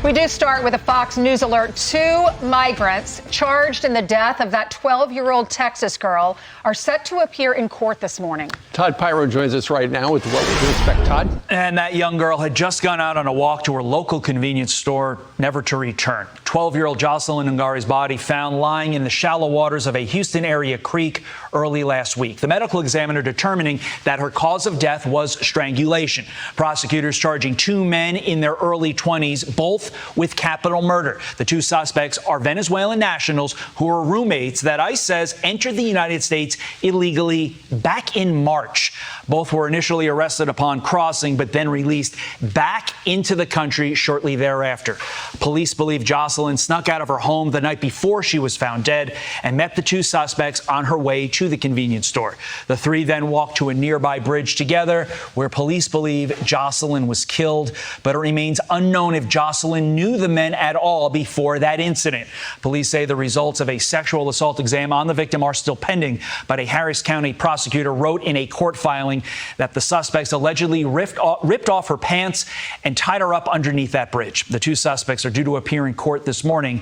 We do start with a Fox News alert. 2 migrants charged in the death of that 12-year-old Texas girl are set to appear in court this morning. Todd Pyro joins us right now with what we can expect, Todd. And that young girl had just gone out on a walk to her local convenience store, never to return. 12-year-old Jocelyn Ngari's body found lying in the shallow waters of a Houston area creek early last week. The medical examiner determining that her cause of death was strangulation. Prosecutors charging 2 men in their early 20s, both with capital murder. The 2 suspects are Venezuelan nationals who are roommates that ICE says entered the United States illegally back in March. Both were initially arrested upon crossing, but then released back into the country shortly thereafter. Police believe Jocelyn snuck out of her home the night before she was found dead and met the 2 suspects on her way to the convenience store. The 3 then walked to a nearby bridge together, where police believe Jocelyn was killed, but it remains unknown if Jocelyn knew the men at all before that incident. Police say the results of a sexual assault exam on the victim are still pending, but a Harris County prosecutor wrote in a court filing that the suspects allegedly ripped off her pants and tied her up underneath that bridge. The 2 suspects are due to appear in court this morning.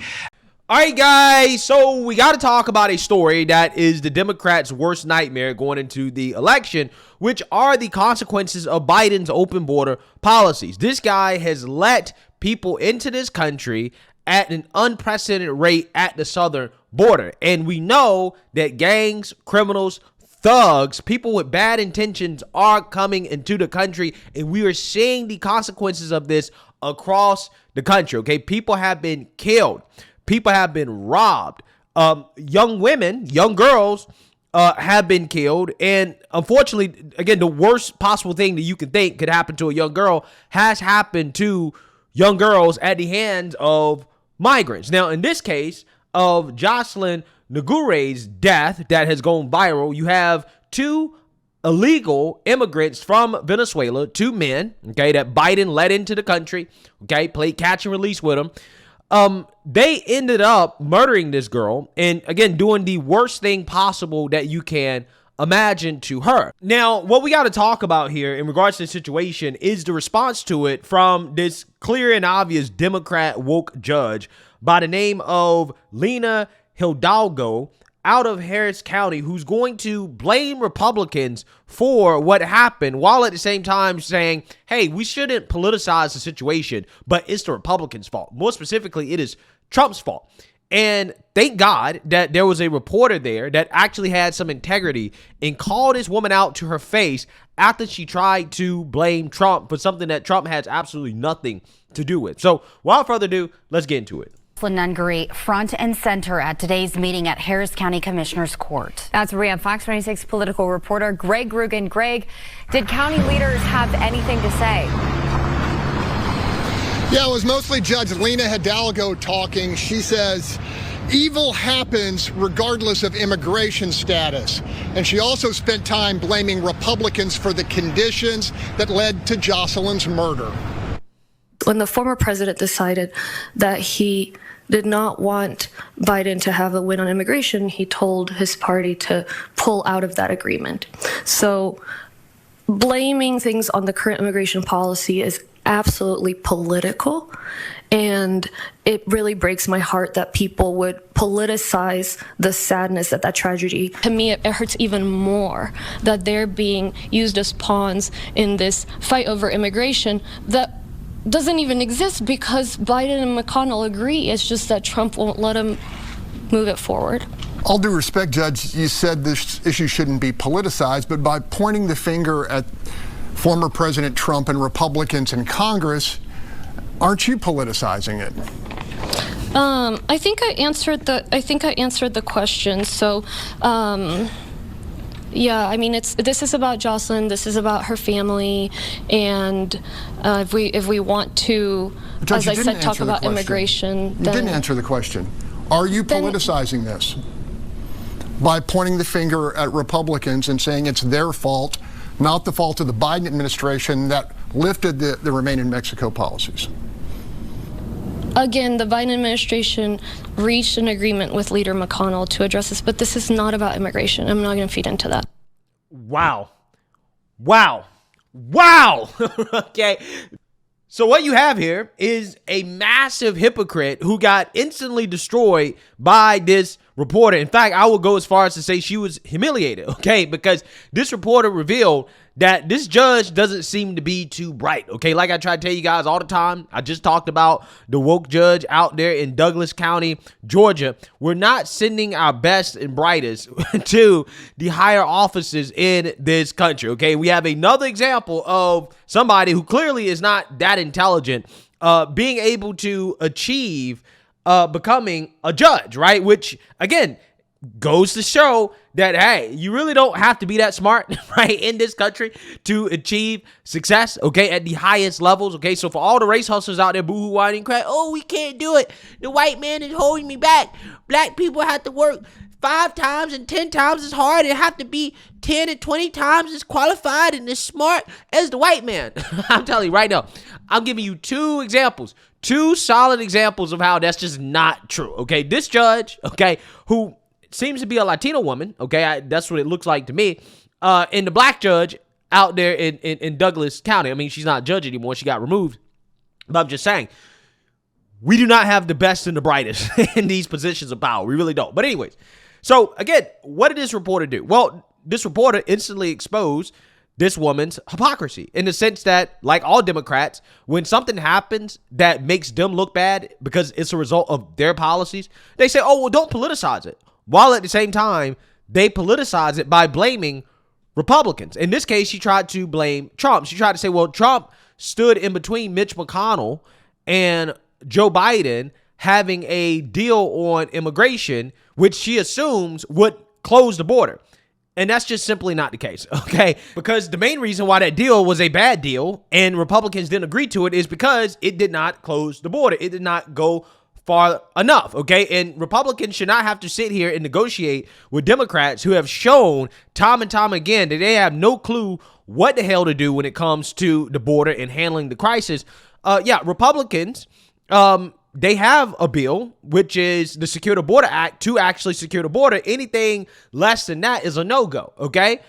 All right, guys, so we got to talk about a story that is the Democrats' worst nightmare going into the election, which are the consequences of Biden's open border policies. This guy has let people into this country at an unprecedented rate at the southern border. And we know that gangs, criminals, thugs, people with bad intentions are coming into the country, and we are seeing the consequences of this across the country. Okay, people have been killed. People have been robbed. Young women, young girls have been killed. And unfortunately, again, the worst possible thing that you can think could happen to a young girl has happened to young girls at the hands of migrants. Now, in this case of Jocelyn Ngari's death that has gone viral, you have 2 illegal immigrants from Venezuela, 2 men, okay, that Biden let into the country, okay, played catch and release with them. They ended up murdering this girl and, again, doing the worst thing possible that you can imagine to her. Now, what we got to talk about here in regards to the situation is the response to it from this clear and obvious Democrat woke judge by the name of Lina Hidalgo out of Harris County, who's going to blame Republicans for what happened, while at the same time saying, hey, we shouldn't politicize the situation, but it's the Republicans' fault. More specifically, it is Trump's fault. And thank God that there was a reporter there that actually had some integrity and called this woman out to her face after she tried to blame Trump for something that Trump has absolutely nothing to do with. So without further ado, let's get into it. Ngari front and center at today's meeting at Harris County Commissioner's Court. That's Maria, Fox 26 political reporter Greg Rugen. Greg, did county leaders have anything to say? Yeah, it was mostly Judge Lina Hidalgo talking. She says evil happens regardless of immigration status. And she also spent time blaming Republicans for the conditions that led to Jocelyn's murder. When the former president decided that he did not want Biden to have a win on immigration, he told his party to pull out of that agreement. So blaming things on the current immigration policy is absolutely political, and it really breaks my heart that people would politicize the sadness that tragedy. To me, it hurts even more that they're being used as pawns in this fight over immigration that doesn't even exist because Biden and McConnell agree. It's just that Trump won't let him move it forward. All due respect, Judge, you said this issue shouldn't be politicized, but by pointing the finger at former President Trump and Republicans in Congress, aren't you politicizing it? I think I answered the question. So, yeah, I mean, this is about Jocelyn. This is about her family, and if we want to, Judge, as I said, talk about immigration. You didn't answer the question. Are you politicizing this by pointing the finger at Republicans and saying it's their fault, not the fault of the Biden administration that lifted the Remain in Mexico policies? Again, the Biden administration reached an agreement with Leader McConnell to address this, but this is not about immigration. I'm not going to feed into that. Wow. Okay. So what you have here is a massive hypocrite who got instantly destroyed by this reporter. In fact, I would go as far as to say she was humiliated, okay? Because this reporter revealed that this judge doesn't seem to be too bright, okay? Like I try to tell you guys all the time, I just talked about the woke judge out there in Douglas County, Georgia. We're not sending our best and brightest to the higher offices in this country, okay? We have another example of somebody who clearly is not that intelligent being able to achieve becoming a judge, right? Which, again, goes to show that, hey, you really don't have to be that smart, right, in this country to achieve success, okay, at the highest levels, okay? So for all the race hustlers out there boo-hoo, whining, and crying, oh, we can't do it. The white man is holding me back. Black people have to work 5 times and 10 times as hard and have to be 10 and 20 times as qualified and as smart as the white man. I'm telling you right now, I'm giving you 2 examples, 2 solid examples of how that's just not true, okay? This judge, okay, who seems to be a Latino woman, okay, that's what it looks like to me, and the black judge out there in Douglas County. I mean, she's not a judge anymore. She got removed. But I'm just saying, we do not have the best and the brightest in these positions of power. We really don't. But anyways, so again, what did this reporter do? Well, this reporter instantly exposed this woman's hypocrisy in the sense that, like all Democrats, when something happens that makes them look bad because it's a result of their policies, they say, oh, well, don't politicize it. While at the same time, they politicize it by blaming Republicans. In this case, she tried to blame Trump. She tried to say, well, Trump stood in between Mitch McConnell and Joe Biden having a deal on immigration, which she assumes would close the border. And that's just simply not the case, okay? Because the main reason why that deal was a bad deal and Republicans didn't agree to it is because it did not close the border. It did not go far enough, okay? And Republicans should not have to sit here and negotiate with Democrats who have shown time and time again that they have no clue what the hell to do when it comes to the border and handling the crisis. Republicans, they have a bill, which is the Secure the Border Act, to actually secure the border. Anything less than that is a no-go, okay?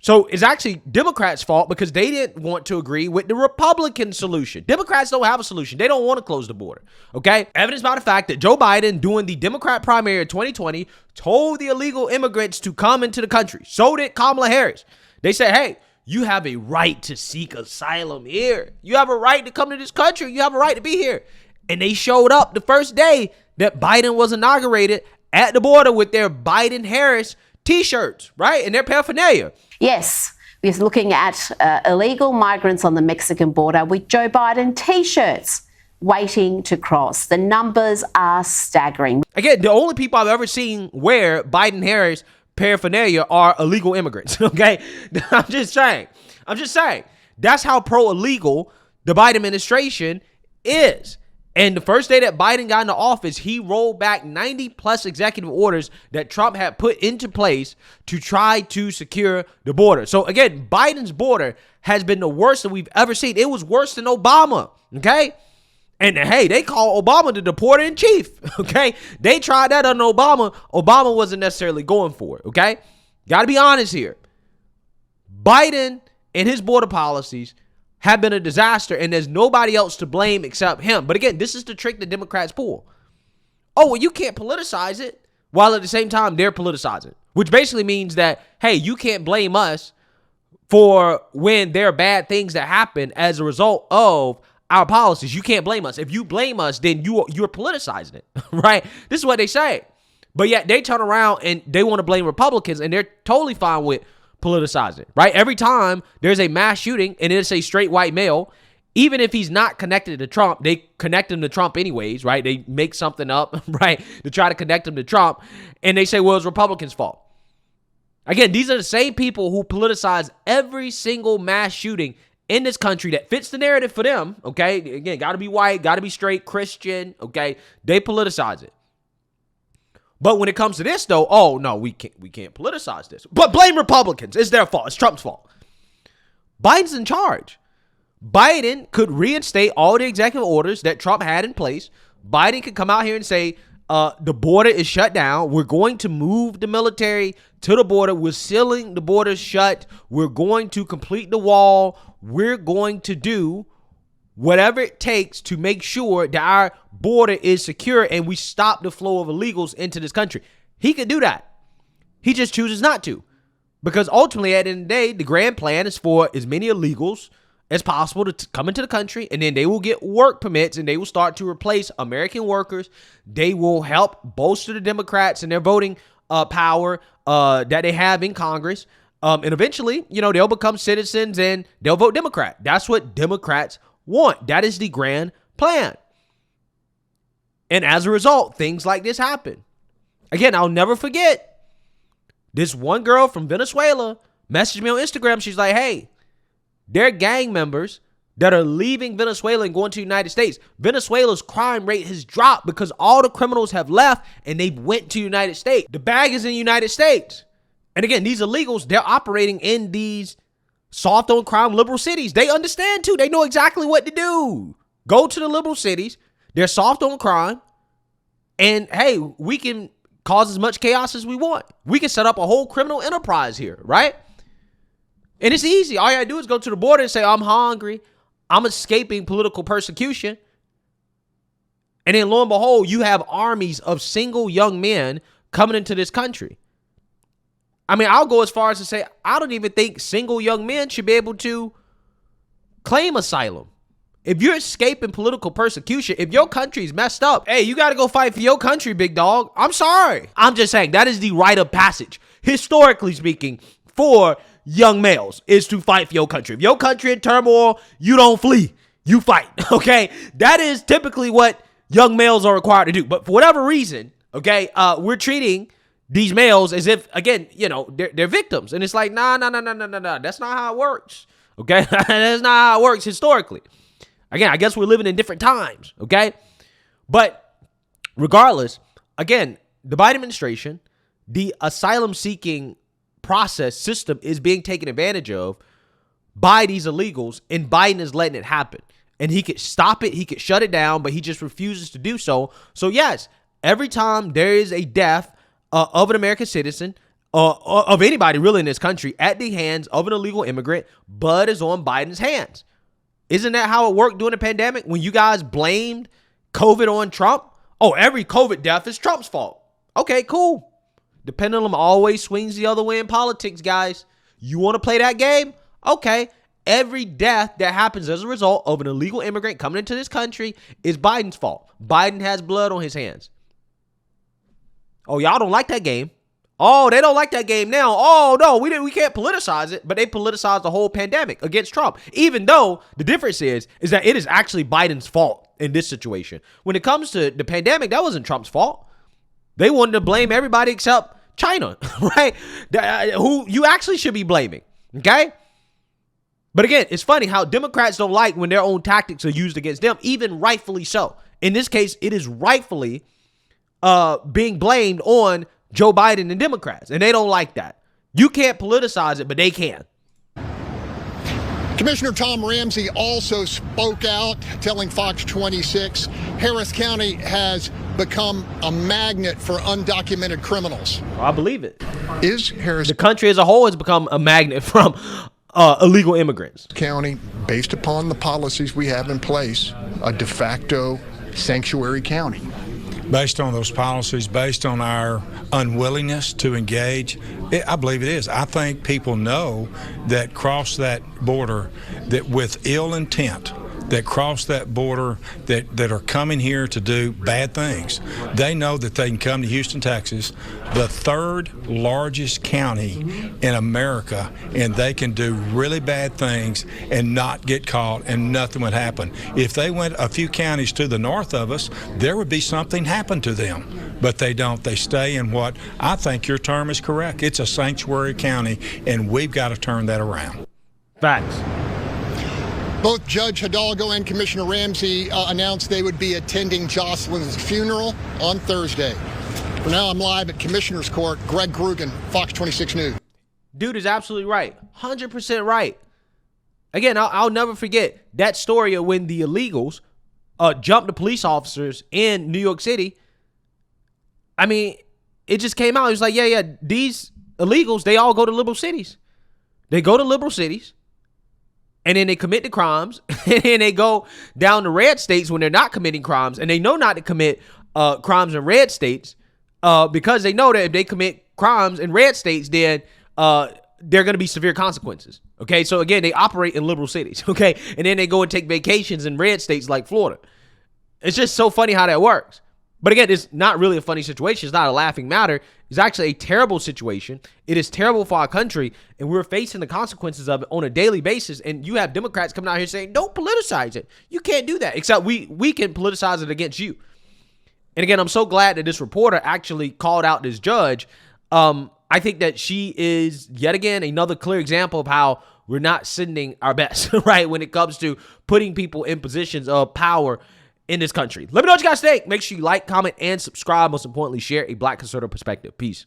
So it's actually Democrats' fault because they didn't want to agree with the Republican solution. Democrats don't have a solution. They don't want to close the border, okay? Evidence by the fact that Joe Biden, during the Democrat primary of 2020, told the illegal immigrants to come into the country. So did Kamala Harris. They said, hey, you have a right to seek asylum here. You have a right to come to this country. You have a right to be here. And they showed up the first day that Biden was inaugurated at the border with their Biden-Harris T-shirts, right? And their paraphernalia. Yes, we're looking at illegal migrants on the Mexican border with Joe Biden T-shirts waiting to cross. The numbers are staggering. Again, the only people I've ever seen wear Biden-Harris paraphernalia are illegal immigrants, okay? I'm just saying. That's how pro-illegal the Biden administration is. And the first day that Biden got into office, he rolled back 90 plus executive orders that Trump had put into place to try to secure the border. So again, Biden's border has been the worst that we've ever seen. It was worse than Obama, okay? And hey, they call Obama the deporter in chief, okay? They tried that under Obama. Obama wasn't necessarily going for it, okay? Got to be honest here. Biden and his border policies have been a disaster, and there's nobody else to blame except him. But again, this is the trick the Democrats pull. Oh, well, you can't politicize it, while at the same time they're politicizing, which basically means that, hey, you can't blame us for when there are bad things that happen as a result of our policies. You can't blame us. If you blame us, then you're politicizing it, right? This is what they say. But yet they turn around and they want to blame Republicans, and they're totally fine with politicizing, right? Every time there's a mass shooting and it's a straight white male, even if he's not connected to Trump, they connect him to Trump anyways, right? They make something up, right, to try to connect him to Trump, and they say, well, it's Republicans' fault. Again, these are the same people who politicize every single mass shooting in this country that fits the narrative for them, okay? Again, got to be white, got to be straight, Christian, okay? They politicize it. But when it comes to this, though, oh, no, we can't politicize this. But blame Republicans. It's their fault. It's Trump's fault. Biden's in charge. Biden could reinstate all the executive orders that Trump had in place. Biden could come out here and say, the border is shut down. We're going to move the military to the border. We're sealing the border shut. We're going to complete the wall. We're going to do whatever it takes to make sure that our border is secure and we stop the flow of illegals into this country. He could do that. He just chooses not to. Because ultimately, at the end of the day, the grand plan is for as many illegals as possible to come into the country, and then they will get work permits and they will start to replace American workers. They will help bolster the Democrats and their voting power that they have in Congress. And eventually, they'll become citizens and they'll vote Democrat. That's what Democrats want. That is the grand plan. And as a result, things like this happen. Again, I'll never forget this one girl from Venezuela messaged me on Instagram. She's like, hey, they're gang members that are leaving Venezuela and going to the United States. Venezuela's crime rate has dropped because all the criminals have left and they went to the United States. The bag is in the United States. And again, these illegals, they're operating in these soft on crime liberal cities. They understand too. They know exactly what to do. Go to the liberal cities. They're soft on crime. And hey, we can cause as much chaos as we want. We can set up a whole criminal enterprise here, right? And it's easy. All you gotta do is go to the border and say, I'm hungry. I'm escaping political persecution. And then lo and behold, you have armies of single young men coming into this country. I mean, I'll go as far as to say, I don't even think single young men should be able to claim asylum. If you're escaping political persecution, if your country's messed up, hey, you got to go fight for your country, big dog. I'm sorry. I'm just saying that is the rite of passage, historically speaking, for young males is to fight for your country. If your country in turmoil, you don't flee, you fight. Okay. That is typically what young males are required to do. But for whatever reason, okay, we're treating these males as if, again, they're victims. And it's like, nah. That's not how it works. Okay. That's not how it works historically. Again, I guess we're living in different times. Okay. But regardless, again, the Biden administration, the asylum seeking process system is being taken advantage of by these illegals, and Biden is letting it happen. And he could stop it. He could shut it down, but he just refuses to do so. So yes, every time there is a death of an American citizen, of anybody really in this country at the hands of an illegal immigrant, blood is on Biden's hands. Isn't that how it worked during the pandemic when you guys blamed COVID on Trump? Oh, every COVID death is Trump's fault. Okay, cool. The pendulum always swings the other way in politics, guys. You want to play that game? Okay. Every death that happens as a result of an illegal immigrant coming into this country is Biden's fault. Biden has blood on his hands. Oh, y'all don't like that game. Oh, they don't like that game now. Oh, no, we can't politicize it. But they politicized the whole pandemic against Trump, even though the difference is that it is actually Biden's fault in this situation. When it comes to the pandemic, that wasn't Trump's fault. They wanted to blame everybody except China, right? Who you actually should be blaming, okay? But again, it's funny how Democrats don't like when their own tactics are used against them, even rightfully so. In this case, it is rightfully being blamed on Joe Biden and Democrats, and they don't like that. You can't politicize it, but they can. Commissioner Tom Ramsey also spoke out, telling Fox 26, Harris County has become a magnet for undocumented criminals. I believe it. Is Harris the country as a whole has become a magnet from illegal immigrants. County, based upon the policies we have in place, a de facto sanctuary county? Based on those policies, based on our unwillingness to engage, I believe it is. I think people know that cross that border, that with ill intent, that cross that border, that are coming here to do bad things. They know that they can come to Houston, Texas, the third largest county in America, and they can do really bad things and not get caught and nothing would happen. If they went a few counties to the north of us, there would be something happen to them. But they don't. They stay in what I think your term is correct. It's a sanctuary county, and we've got to turn that around. Facts. Both Judge Hidalgo and Commissioner Ramsey announced they would be attending Jocelyn's funeral on Thursday. For now, I'm live at Commissioner's Court. Greg Grugan, Fox 26 News. Dude is absolutely right. 100% right. Again, I'll never forget that story of when the illegals jumped the police officers in New York City. I mean, it just came out. It was like, yeah, these illegals, they all go to liberal cities. They go to liberal cities. and then they commit the crimes, and then they go down to red states when they're not committing crimes, and they know not to commit crimes in red states because they know that if they commit crimes in red states, then there are going to be severe consequences. Okay, so again, they operate in liberal cities. Okay, and then they go and take vacations in red states like Florida. It's just so funny how that works. But again, it's not really a funny situation. It's not a laughing matter. It's actually a terrible situation. It is terrible for our country, and we're facing the consequences of it on a daily basis. And you have Democrats coming out here saying, don't politicize it. You can't do that, except we can politicize it against you. And again, I'm so glad that this reporter actually called out this judge. I think that she is, yet again, another clear example of how we're not sending our best, right, when it comes to putting people in positions of power in this country. Let me know what you guys think. Make sure you like, comment, and subscribe. Most importantly, share a Black conservative perspective. Peace.